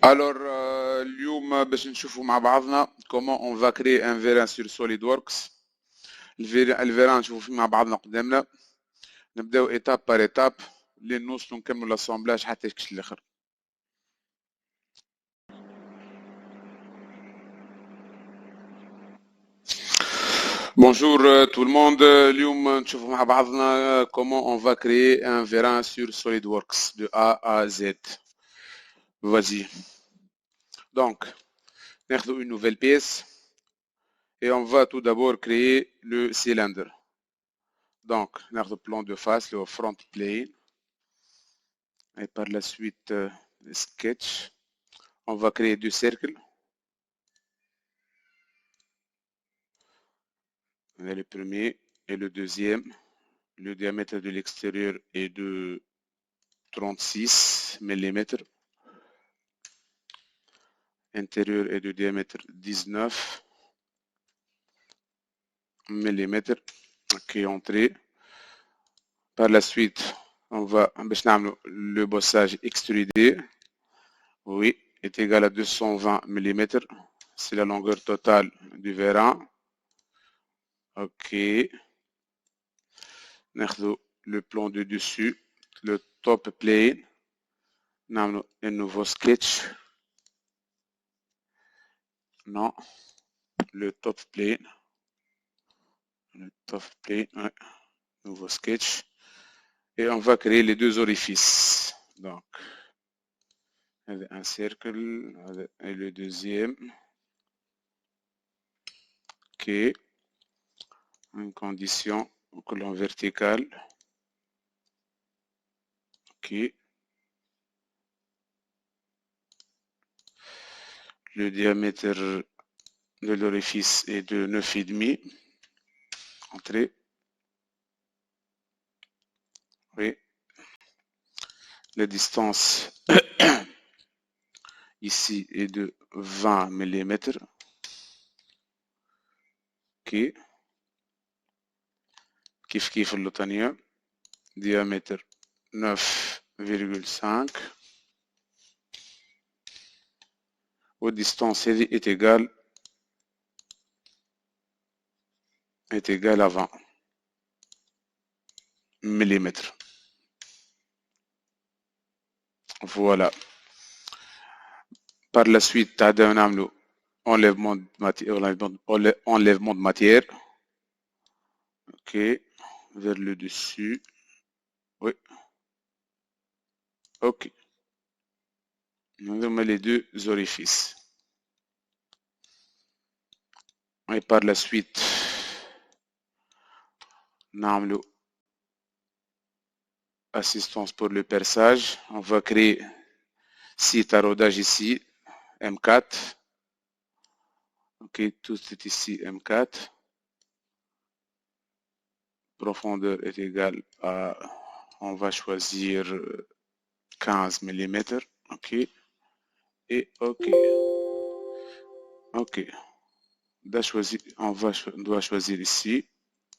Alors, اليوم باش نشوفوا مع بعضنا comment on va créer un vérin sur SolidWorks. الفيران نشوفوا فيه مع بعضنا قدامنا. نبداو étape par étape لين نوصلوا نكملوا لاسامبلاج حتى يكش الاخر. Bonjour tout le monde. اليوم نشوفوا مع بعضنا comment on va créer un vérin sur SolidWorks de A à Z. Vas-y. Donc, ناخذوا une nouvelle pièce et on va tout d'abord créer le cylindre. Donc, le plan de face, le front plane. Et par la suite, le sketch. On va créer deux cercles. Le premier et le deuxième. Le diamètre de l'extérieur est de 36 mm. Intérieur est de diamètre 19 mm. Ok, entrée. Par la suite, on va le bossage extrudé. Oui, est égal à 220 mm. C'est la longueur totale du vérin. Ok. Le plan de dessus, le top plane. Un nouveau sketch. Non, le top plane. Le top plane, ouais. Nouveau sketch. Et on va créer les deux orifices. Donc, un cercle et le deuxième. Ok. Une condition au colonne verticale. Ok. Le diamètre de l'orifice est de 9,5. Entrée. Oui. La distance ici est de 20 mm. Ok. كيف اللوطانية. Diamètre 9,5. Au distance est égale à 20 mm. Voilà. Par la suite, enlèvement de matière. Ok. Vers le dessus. Oui. Ok. Nous avons les deux orifices. Et par la suite, nous assistance pour le perçage. On va créer 6 taraudages ici. M4. Ok, tout est ici M4. Profondeur est égale à, on va choisir 15 mm. Ok. Et ok. Ok. On doit choisir ici.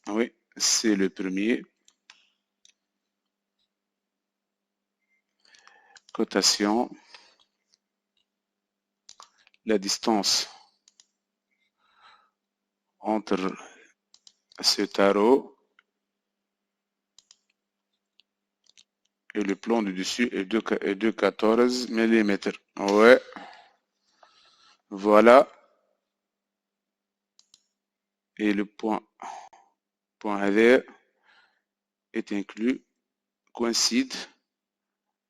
Oui, c'est le premier. Cotation. La distance entre ce tarot et le plan du dessus est de 14 mm. Ouais. Voilà. Et le point LR est inclus, coïncide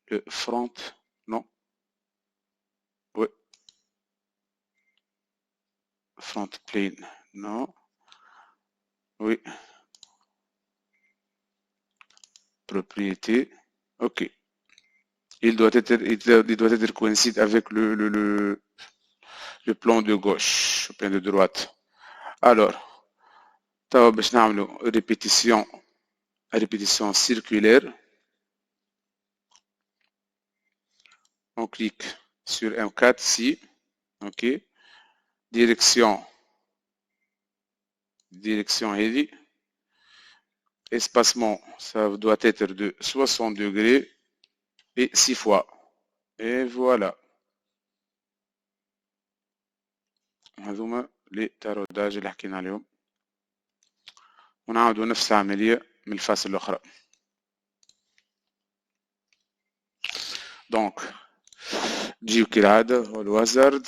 le front, non. Ouais. Front plane, non. Oui. Propriété. Ok. Il doit être coïncide avec le plan de gauche, le plan de droite. Alors, répétition circulaire. On clique sur M4 ici. Ok. Direction heavy. Espacement, ça doit être de 60 degrés et 6 fois. Et voilà. هذوما لي تاروداج اللي حكينا عليهم، ونعاودوا نفس العملية من الفاس الأخرى. دونك تجيو كالعادة هو الوازارد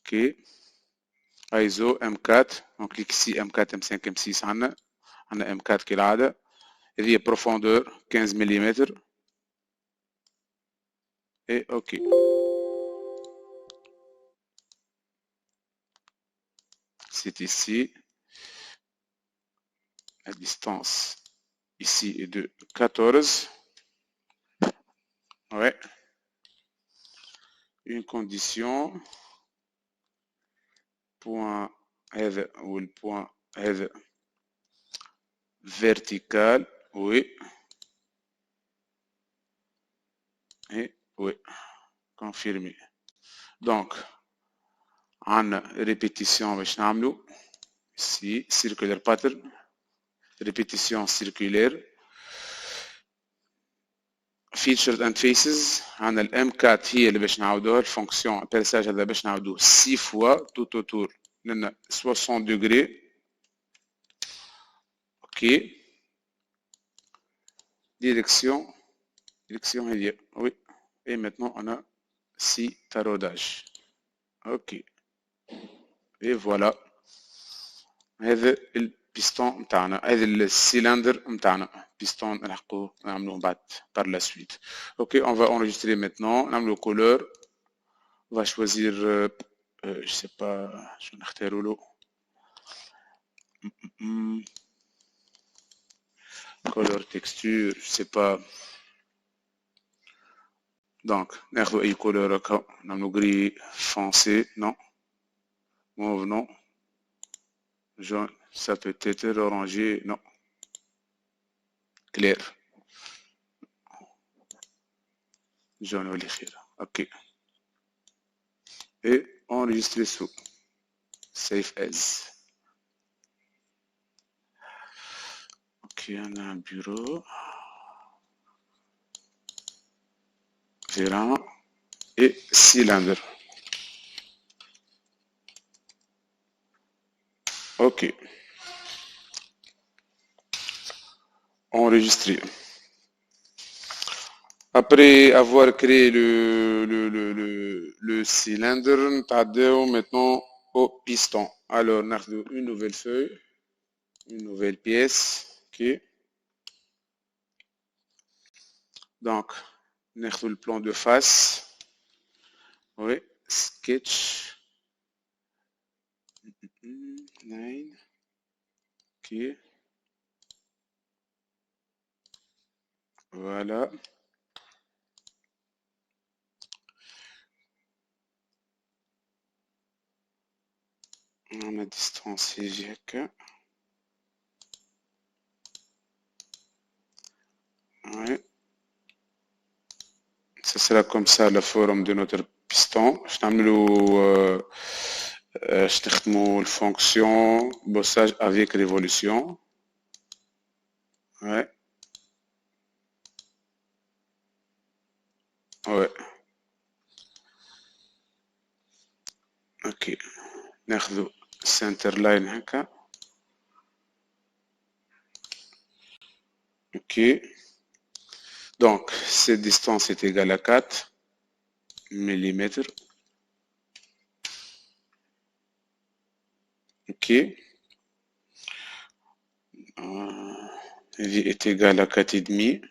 كي ايزو M4. دونك كليك ici M4 M5 M6 عندنا M4 كالعادة. هذه بروفوندور 15 ملم et OK. C'est ici. La distance ici est de 14. Ouais. Une condition. Point هذا ou le point هذا vertical. Oui. Et oui. Confirmé. Donc, en répétition باش نعملو ici circular pattern, répétition circulaire, features and faces. عندنا الام 4 هي اللي باش نعاودوها الفونكسيون بيرساج هذا باش نعاودوه 6 فوا tout autour لنا 60 degrés. OK. Direction هي oui. Et maintenant on a 6 taraudages. OK. Et voilà. هذا البيستون نتاعنا، هذا السيلندر نتاعنا، بيستون نلحقوه نعملوه بعد par la suite. OK, on va enregistrer maintenant. نعملو couleur. On va choisir je sais pas شو نختاروا له. Color texture je sais pas. Donc ناخذ اي couleur هكا نعملو gris foncé. Non. Mauve non. Jaune ça peut être orangé. Non. Clair. jaune هو اللي خير. OK. Et enregistrer sous save as. OK, on a un bureau, vérin et cylindre. OK. Enregistré. Après avoir créé le cylindre, nous maintenant au piston. Alors, on a une nouvelle feuille, une nouvelle pièce. OK. Donc, on a le plan de face. Oui, sketch. 9. OK. Voilà. On a distance éjecte. Ouais. Ça sera comme ça la forme de notre piston. Je t'amène la fonction bossage avec révolution. Ouais. Ouais. OK. ناخذ center line هكا. OK. Donc, cette distance est égale à 4 mm. OK. V est égal à 4,5.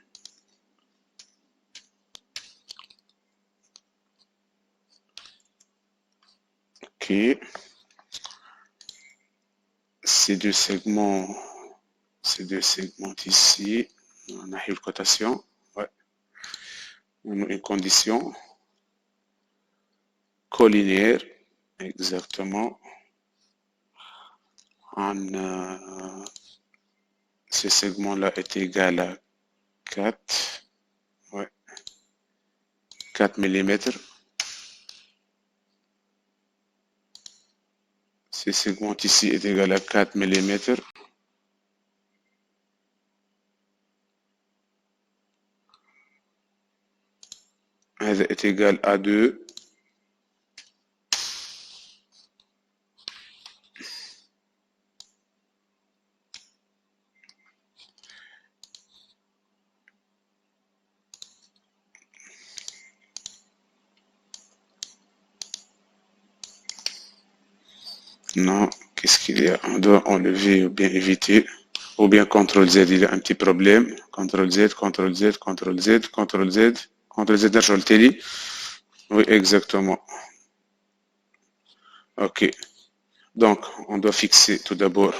OK. Ces deux segments ici, on a une cotation. Ouais. On a une condition collinaire. Exactement. Ce segment-là est égal à 4. Ouais. 4 mm. Ce segment ici est égal à 4 mm. هذا est égal à 2. Non, qu'est-ce qu'il y a? On doit enlever ou bien éviter. Ou bien CTRL Z, il y a un petit problème. CTRL Z, CTRL Z, CTRL Z, CTRL Z, CTRL Z, نرجعوا للتالي. Oui, exactement. Ok. Donc, on doit fixer tout d'abord.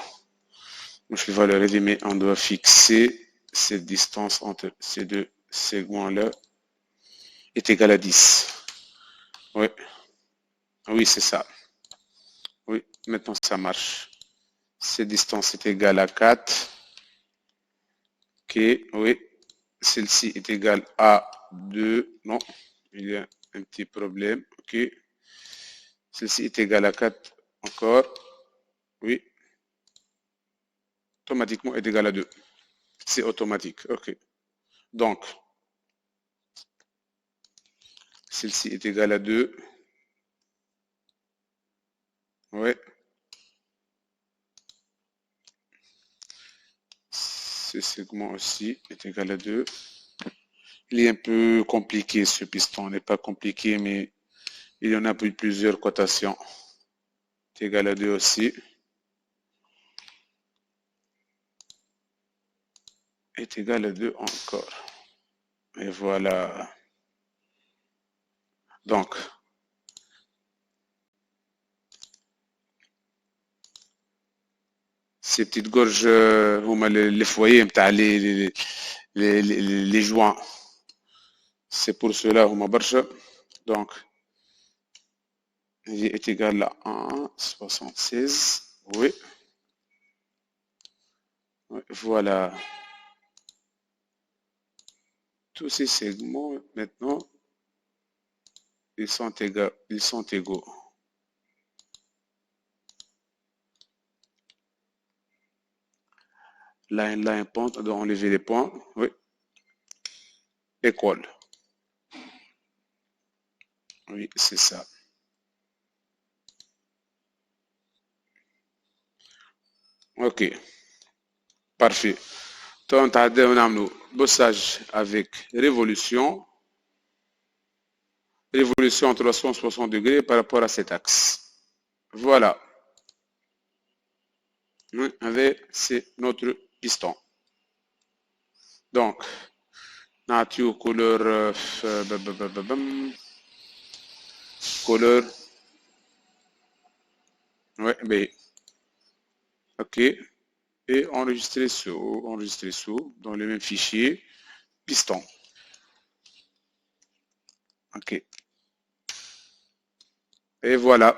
Je vais valoriser, mais on doit fixer cette distance entre ces deux segments-là est égale à 10. Oui, oui, c'est ça. Oui, maintenant ça marche. Cette distance est égale à 4. Ok, oui. Celle-ci est égale à 2. Non, il y a un petit problème. Ok. Celle-ci est égale à 4 encore. Oui. Automatiquement est égal à 2. C'est automatique. Ok. Donc, celle-ci est égale à 2. Oui. Ce segment aussi est égal à 2. Il est un peu compliqué ce piston. Il n'est pas compliqué, mais il y en a plusieurs cotations. C'est égal à 2 aussi. Est égal à 2 encore. Et voilà. Donc, ces petites gorges, les foyers, les joints. C'est pour cela, donc, il est égal à 1,76. Oui. Oui. Voilà. Tous ces segments, maintenant, ils sont égaux. Line, point, on doit enlever les points. Oui. Équal. Oui, c'est ça. Ok. Parfait. Donc, on a un bossage avec révolution. Révolution 360 degrés par rapport à cet axe. Voilà. C'est notre piston. Donc, nature, couleur, couleur, ouais, B. OK. Et enregistrer sous, dans le même fichier, piston. OK. Et voilà.